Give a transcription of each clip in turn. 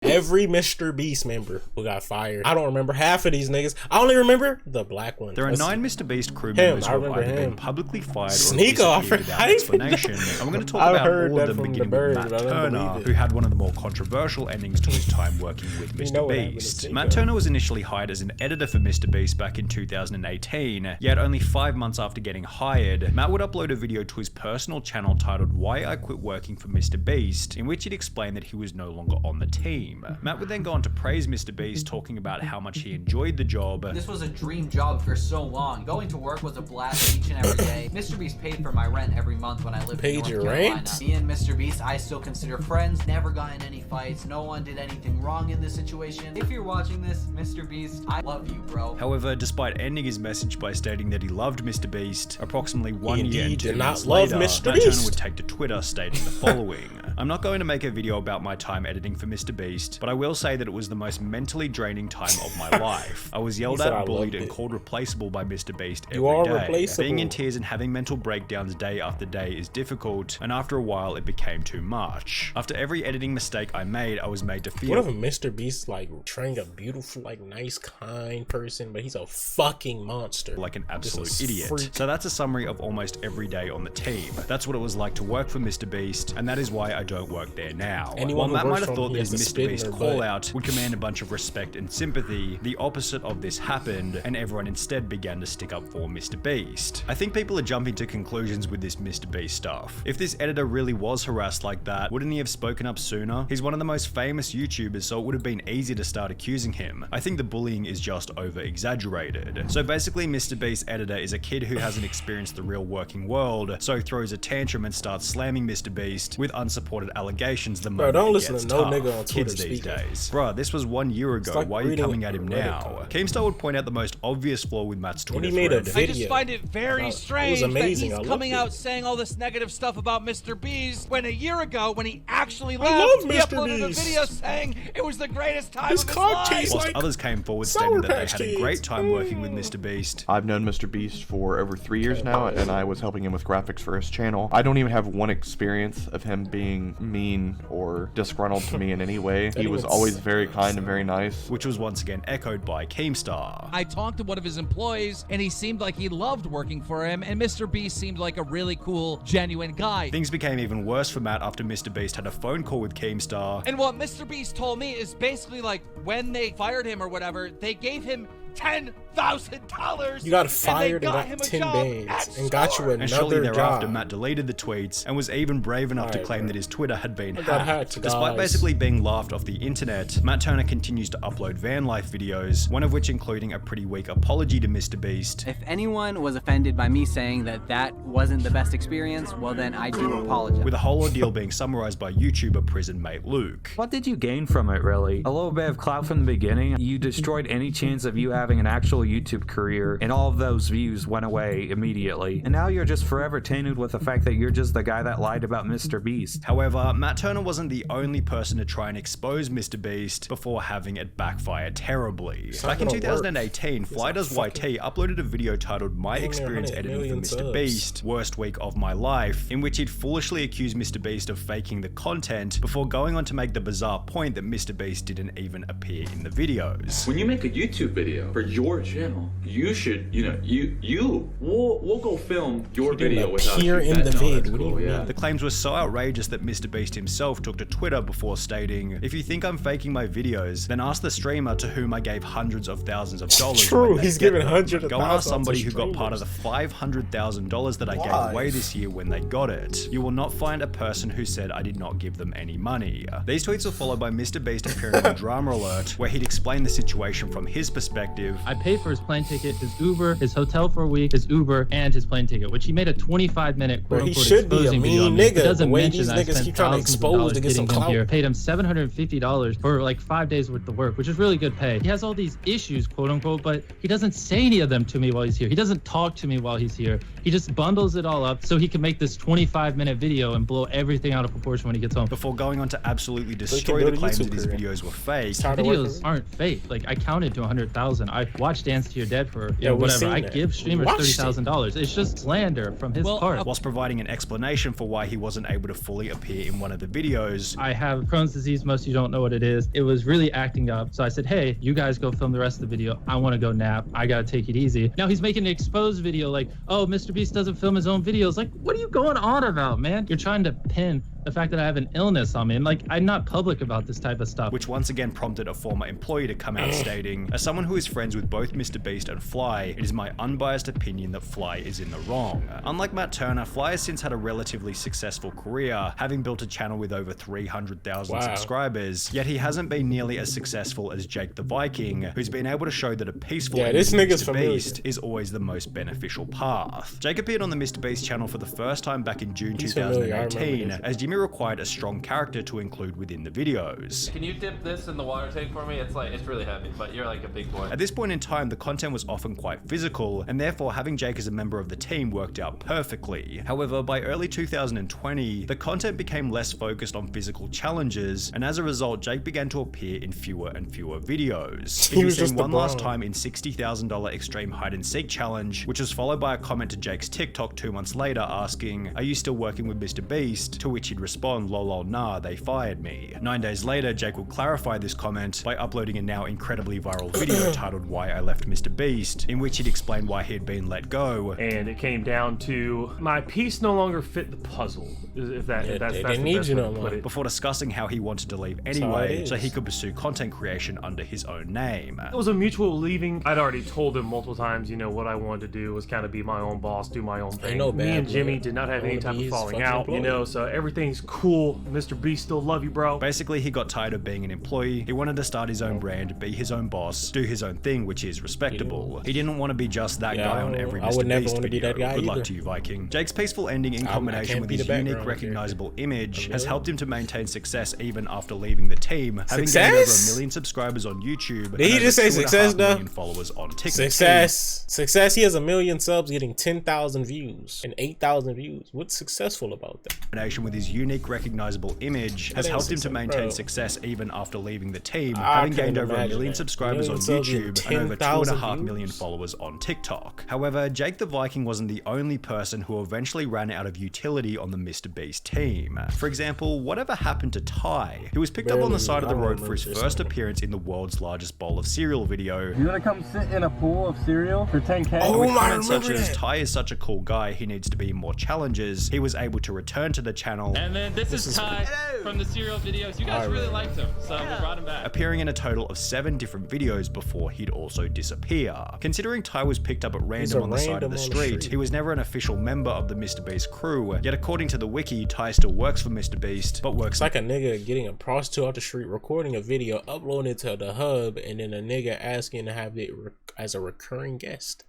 Every MrBeast member who got fired. I don't remember half of these niggas. I only remember the black one. There are 9 MrBeast crew members who have either been publicly fired or disappeared without explanation. And we're going to talk about all of them, beginning with Matt Turner, who had one of the more controversial endings to his time working with MrBeast. Matt Turner was initially hired as an editor for MrBeast back in 2018, yet only 5 months after getting hired, Matt would upload a video to his personal channel titled "Why I Quit Working for MrBeast," in which he'd explain that he was no longer on the team. Matt would then go on to praise MrBeast, talking about how much he enjoyed the job. This was a dream job for so long. Going to work was a blast each and every day. MrBeast paid for my rent every month when I lived in North Carolina. Me and MrBeast, I still consider friends. Never got in any fights. No one did anything wrong in this situation. If you're watching this, MrBeast, I love you, bro. However, despite ending his message by stating that he loved MrBeast, approximately 1 year and 2 months later, Matt Turner would take to Twitter stating the following. I'm not going to make a video about my time editing for MrBeast, but I will say that it was the most mentally draining time of my life. I was yelled at, bullied, and called replaceable by MrBeast every day. Being in tears and having mental breakdowns day after day is difficult, and after a while it became too much. After every editing mistake I made, I was made to feel— What if MrBeast like portraying a beautiful, like nice, kind person, but he's a fucking monster, like an absolute idiot? So that's a summary of almost every day on the team. That's what it was like to work for MrBeast, and that is why I don't work there now. While Matt might have thought that his MrBeast call out would command a bunch of respect and sympathy, the opposite of this happened, and everyone instead began to stick up for MrBeast. I think people are jumping to conclusions with this MrBeast stuff. If this editor really was harassed like that, wouldn't he have spoken up sooner? He's one of the most famous YouTubers, so it would have been easy to start accusing him. I think the bullying is just over-exaggerated. So basically, MrBeast's editor is a kid who hasn't experienced the real working world, so throws a tantrum and starts slamming MrBeast with unsupported allegations the moment don't it listen gets to no tough. nigga on Twitter Kids these days. Bruh, this was 1 year ago. Like why are you coming at him now? Keemstar would point out the most obvious flaw with Matt's Twitter thread. I just find it very strange that he's coming out saying all this negative stuff about MrBeast when a year ago, when he actually left, he uploaded a video saying it was the greatest time of his life. Whilst others came forward stating that they had a great time working with MrBeast. I've known MrBeast for over 3 years now, and I was helping him with graphics for his channel. I don't even have one experience of him being mean or disgruntled to me in any way. He was always very kind and very nice. Which was once again echoed by Keemstar. I talked to one of his employees, and he seemed like he loved working for him, and MrBeast seemed like a really cool, genuine guy. Things became even worse for Matt after MrBeast had a phone call with Keemstar. And what MrBeast told me is basically like when they fired him or whatever, they gave him $10,000. You got fired and got 10 bands and got you another and shortly thereafter, job. Matt deleted the tweets and was even brave enough to claim that his Twitter had been hacked. Despite basically being laughed off the internet, Matt Turner continues to upload van life videos, one of which including a pretty weak apology to MrBeast. If anyone was offended by me saying that that wasn't the best experience, well then I do apologize. With the whole ordeal being summarized by YouTuber prison mate Luke. What did you gain from it, really? A little bit of clout from the beginning. You destroyed any chance of you having an actual YouTube career, and all of those views went away immediately. And now you're just forever tainted with the fact that you're just the guy that lied about MrBeast. However, Matt Turner wasn't the only person to try and expose MrBeast before having it backfire terribly. Back in 2018, FlyDoesYT uploaded a video titled "My Experience Editing for MrBeast, Worst Week of My Life," in which he'd foolishly accused MrBeast of faking the content before going on to make the bizarre point that MrBeast didn't even appear in the videos. When you make a YouTube video for your channel, you should, we'll go film your video without you. In the vid. Cool, yeah. The claims were so outrageous that MrBeast himself took to Twitter before stating, "If you think I'm faking my videos, then ask the streamer to whom I gave hundreds of thousands of dollars." True, he's given hundreds of thousands. Go and ask somebody who got part of the $500,000 that I gave away this year when they got it. You will not find a person who said I did not give them any money. These tweets were followed by MrBeast appearing on Drama Alert, where he'd explain the situation from his perspective. I paid for his plane ticket, his Uber, his hotel for a week, his Uber, and his plane ticket, which he made a 25-minute quote-unquote exposing video on me. It doesn't mention that I spent thousands of dollars getting him here. Paid him $750 for like 5 days worth of work, which is really good pay. He has all these issues, quote-unquote, but he doesn't say any of them to me while he's here. He doesn't talk to me while he's here. He just bundles it all up so he can make this 25-minute video and blow everything out of proportion when he gets home. Before going on to absolutely destroy the claims that his videos were fake. Videos aren't fake. Like, I counted to 100,000. I watched Dance to Your Dead for whatever. I give streamers $30,000. It's just slander from his part. Whilst providing an explanation for why he wasn't able to fully appear in one of the videos. I have Crohn's disease. Most of you don't know what it is. It was really acting up. So I said, hey, you guys go film the rest of the video. I want to go nap. I got to take it easy. Now he's making an exposed video like, oh, MrBeast doesn't film his own videos. Like, what are you going on about, man? You're trying to pin the fact that I have an illness on me. And like, I'm not public about this type of stuff. Which once again prompted a former employee to come out stating, as someone who is friends with both MrBeast and Fly, it is my unbiased opinion that Fly is in the wrong. Unlike Matt Turner, Fly has since had a relatively successful career, having built a channel with over 300,000 subscribers, yet he hasn't been nearly as successful as Jake the Viking, who's been able to show that a peaceful MrBeast is always the most beneficial path. Jake appeared on the MrBeast channel for the first time back in June 2018, as Jimmy required a strong character to include within the videos. Can you dip this in the water tank for me? It's really heavy, but you're like a big boy. At this point in time, the content was often quite physical, and therefore having Jake as a member of the team worked out perfectly. However, by early 2020, the content became less focused on physical challenges, and as a result, Jake began to appear in fewer and fewer videos. He was seen one last time in $60,000 Extreme Hide and Seek Challenge, which was followed by a comment to Jake's TikTok 2 months later asking, are you still working with MrBeast? To which he'd respond, lol nah, they fired me. 9 days later, Jake would clarify this comment by uploading a now incredibly viral video titled Why I Left MrBeast, in which he'd explain why he had been let go. And it came down to my piece no longer fit the puzzle, if that's the best way to put it. Before discussing how he wanted to leave anyway, so he could pursue content creation under his own name. It was a mutual leaving. I'd already told him multiple times, you know, what I wanted to do was kind of be my own boss, do my own thing. Me and Jimmy did not have any type of falling out, you know, so everything's cool. MrBeast still love you, bro. Basically, he got tired of being an employee. He wanted to start his own brand, be his own boss, do his own thing, which is respectable. He didn't want to be just that guy on every MrBeast video. Good luck to you, Viking. Jake's peaceful ending in combination with his unique, recognizable image has helped him to maintain success even after leaving the team, having gained over 1 million subscribers on YouTube. Did he just say success now? 2.5 million followers on TikTok. Success. He has 1 million subs, getting 10,000 views and 8,000 views. What's successful about that? Combination with his unique, recognizable image has helped him to maintain success even after leaving the team, having gained over 1 million subscribers on YouTube and over 2.5 million followers on TikTok. However, Jake the Viking wasn't the only person who eventually ran out of utility on the MrBeast team. For example, whatever happened to Ty, who was picked up on the side of the road for his first appearance in the world's largest bowl of cereal video. You wanna come sit in a pool of cereal for 10K? With comments such as, Ty is such a cool guy, he needs to be in more challenges, he was able to return to the channel. And then this is Ty from the cereal videos. You guys really liked him, so we brought him back. Appearing in a total of 7 different videos before he'd also disappear. Considering Ty was picked up at random on the side of the street, he was never an official member of the MrBeast crew, yet according to the wiki, Ty still works for MrBeast, but works like a nigga getting a prostitute off the street, recording a video, uploading it to the hub, and then a nigga asking to have it as a recurring guest.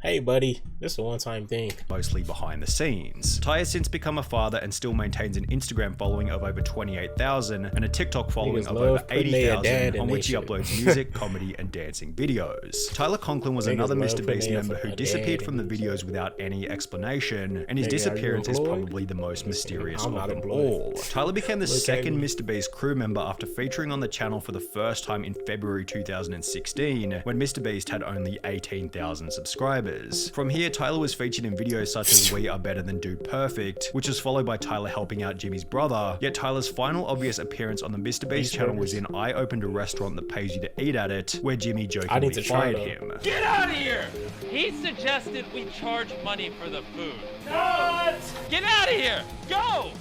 Hey buddy, this is a one-time thing. Mostly behind the scenes. Ty has since become a father and still maintains an Instagram following of over 28,000 and a TikTok following of over 80,000 on which he uploads music, comedy, and dancing videos. Tyler Conklin was another MrBeast member who disappeared from the videos without any explanation, and his disappearance is probably the most mysterious of them all. Tyler became the second MrBeast crew member after featuring on the channel for the first time in February 2016, when MrBeast had only 18,000 subscribers. From here, Tyler was featured in videos such as We Are Better Than Dude Perfect, which was followed by Tyler helping out Jimmy's brother, yet Tyler's final obvious appearance on the MrBeast channel was in I Opened a Restaurant That Pays You to Eat at It, where Jimmy jokingly fired him. Get out of here! He suggested we charge money for the food. What? Get out of here! Go!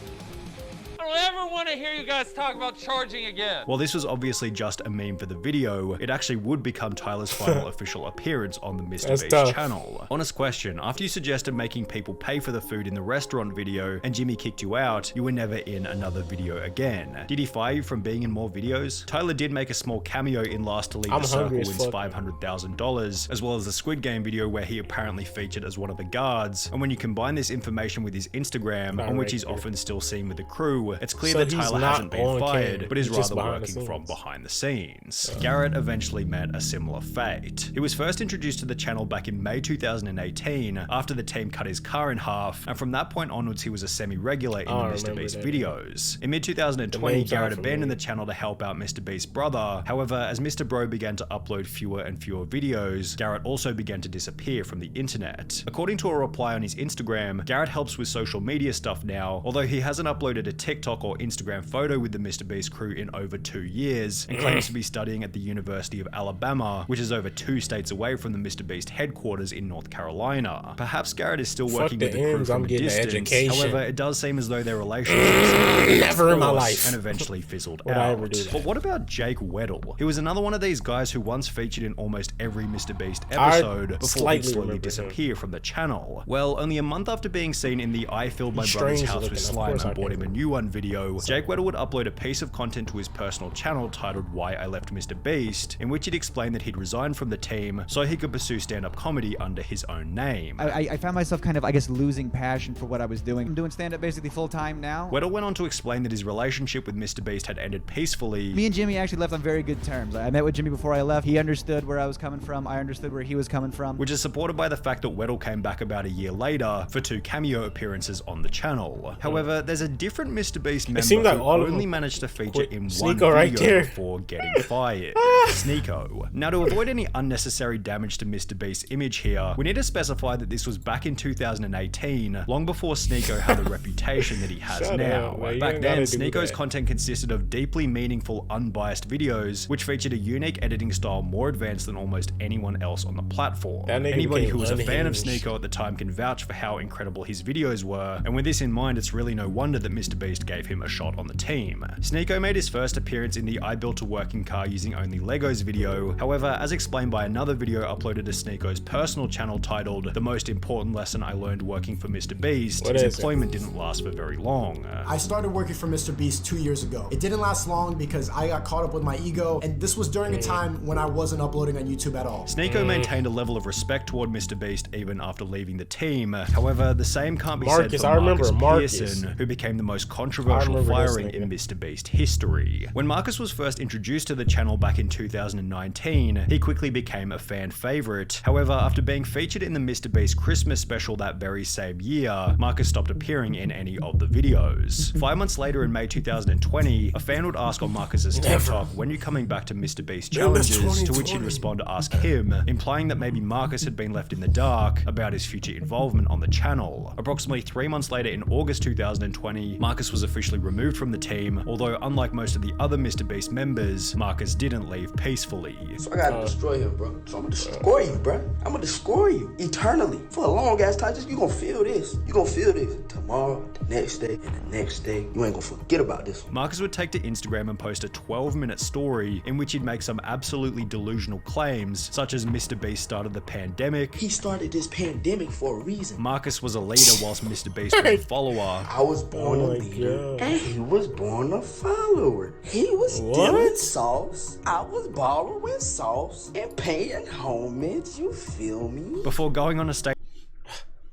I don't ever want to hear you guys talk about charging again. While this was obviously just a meme for the video, it actually would become Tyler's final official appearance on the MrBeast channel. Honest question, after you suggested making people pay for the food in the restaurant video and Jimmy kicked you out, you were never in another video again. Did he fire you from being in more videos? Tyler did make a small cameo in Last to Leave the Circle Wins $500,000, as well as the Squid Game video where he apparently featured as one of the guards, and when you combine this information with his Instagram, on which he's often still seen with the crew, though, it's clear that Tyler hasn't been fired, but is rather working from behind the scenes. Garrett eventually met a similar fate. He was first introduced to the channel back in May 2018 after the team cut his car in half, and from that point onwards he was a semi-regular in the MrBeast videos. In mid-2020, Garrett abandoned the channel to help out MrBeast's brother. However, as Mr. Bro began to upload fewer and fewer videos, Garrett also began to disappear from the internet. According to a reply on his Instagram, Garrett helps with social media stuff now, although he hasn't uploaded a TikTok or Instagram photo with the MrBeast crew in over 2 years, and claims to be studying at the University of Alabama, which is over 2 states away from the MrBeast headquarters in North Carolina. Perhaps Garrett is still working with the crew from a distance, however, it does seem as though their relationship never in my life and eventually fizzled out. But what about Jake Weddle? He was another one of these guys who once featured in almost every MrBeast episode before he'd slowly disappear from the channel. Well, only a month after being seen in the I Filled My Brother's House with Slime and Bought Him a New One video, Jake Weddle would upload a piece of content to his personal channel titled Why I Left MrBeast, in which he'd explain that he'd resigned from the team so he could pursue stand-up comedy under his own name. I found myself kind of, I guess, losing passion for what I was doing. I'm doing stand-up basically full-time now. Weddle went on to explain that his relationship with MrBeast had ended peacefully. Me and Jimmy actually left on very good terms. I met with Jimmy before I left. He understood where I was coming from. I understood where he was coming from. Which is supported by the fact that Weddle came back about a year later for 2 cameo appearances on the channel. However, there's a different MrBeast member who only managed to feature in one video before getting fired. Sneeko. Now, to avoid any unnecessary damage to MrBeast's image here, we need to specify that this was back in 2018, long before Sneeko had the reputation that he has now. Back then, Sneeko's content consisted of deeply meaningful, unbiased videos, which featured a unique editing style more advanced than almost anyone else on the platform. Anybody who was a fan of Sneeko at the time can vouch for how incredible his videos were, and with this in mind, it's really no wonder that MrBeast gave him a shot on the team. Sneeko made his first appearance in the I Built a Working Car Using Only Legos video. However, as explained by another video uploaded to Sneeko's personal channel titled The Most Important Lesson I Learned Working for MrBeast, his employment didn't last for very long. I started working for MrBeast 2 years ago. It didn't last long because I got caught up with my ego, and this was during a time when I wasn't uploading on YouTube at all. Sneeko maintained a level of respect toward MrBeast even after leaving the team. However, the same can't be said for Marcus Pearson, who became the most controversial firing in MrBeast history. When Marcus was first introduced to the channel back in 2019, he quickly became a fan favorite. However, after being featured in the MrBeast Christmas special that very same year, Marcus stopped appearing in any of the videos. 5 months later, in May 2020, a fan would ask on Marcus's TikTok, when you coming back to MrBeast challenges, to which he'd respond to ask him, implying that maybe Marcus had been left in the dark about his future involvement on the channel. Approximately 3 months later, in August 2020, Marcus was officially removed from the team, although unlike most of the other MrBeast members, Marcus didn't leave peacefully. So I gotta destroy him, bro. So I'm gonna destroy you, bro. I'm gonna destroy you eternally. For a long ass time, you gonna feel this. You gonna feel this tomorrow, the next day, and the next day. You ain't gonna forget about this. Marcus would take to Instagram and post a 12-minute story in which he'd make some absolutely delusional claims, such as MrBeast started the pandemic. He started this pandemic for a reason. Marcus was a leader whilst MrBeast was a follower. I was born a leader, and he was born a follower. He was stealing sauce. I was borrowing sauce and paying homage, you feel me? Before going on a stage.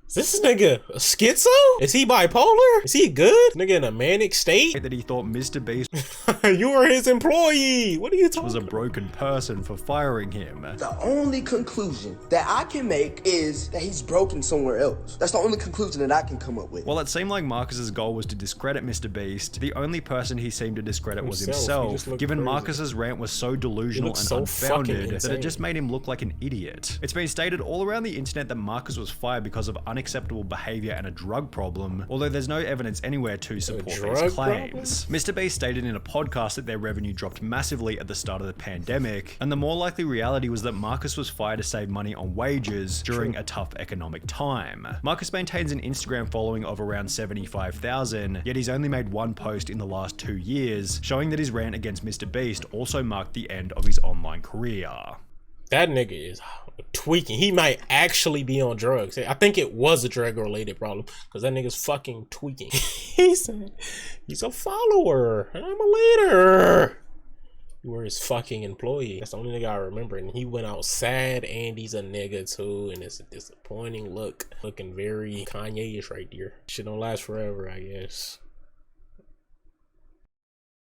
Is this nigga a schizo? Is he bipolar? Is he good? Nigga in a manic state? That he thought MrBeast you were his employee. What are you talking was a broken person for firing him. The only conclusion that I can make is that he's broken somewhere else. That's the only conclusion that I can come up with. While it seemed like Marcus's goal was to discredit MrBeast, the only person he seemed to discredit was himself, given Marcus's rant was so delusional and unfounded that it just made him look like an idiot. It's been stated all around the internet that Marcus was fired because of unacceptable behavior and a drug problem, although there's no evidence anywhere to support these claims. MrBeast stated in a podcast that their revenue dropped massively at the start of the pandemic, and the more likely reality was that Marcus was fired to save money on wages during a tough economic time. Marcus maintains an Instagram following of around 75,000, yet he's only made one post in the last 2 years, showing that his rant against MrBeast also marked the end of his online career. That nigga is tweaking. He might actually be on drugs. I think it was a drug related problem because that nigga's fucking tweaking. He said he's a follower and I'm a leader. You were his fucking employee. That's the only nigga I remember. And he went out sad and he's a nigga too. And it's a disappointing look. Looking very Kanye-ish right there. Shit don't last forever, I guess.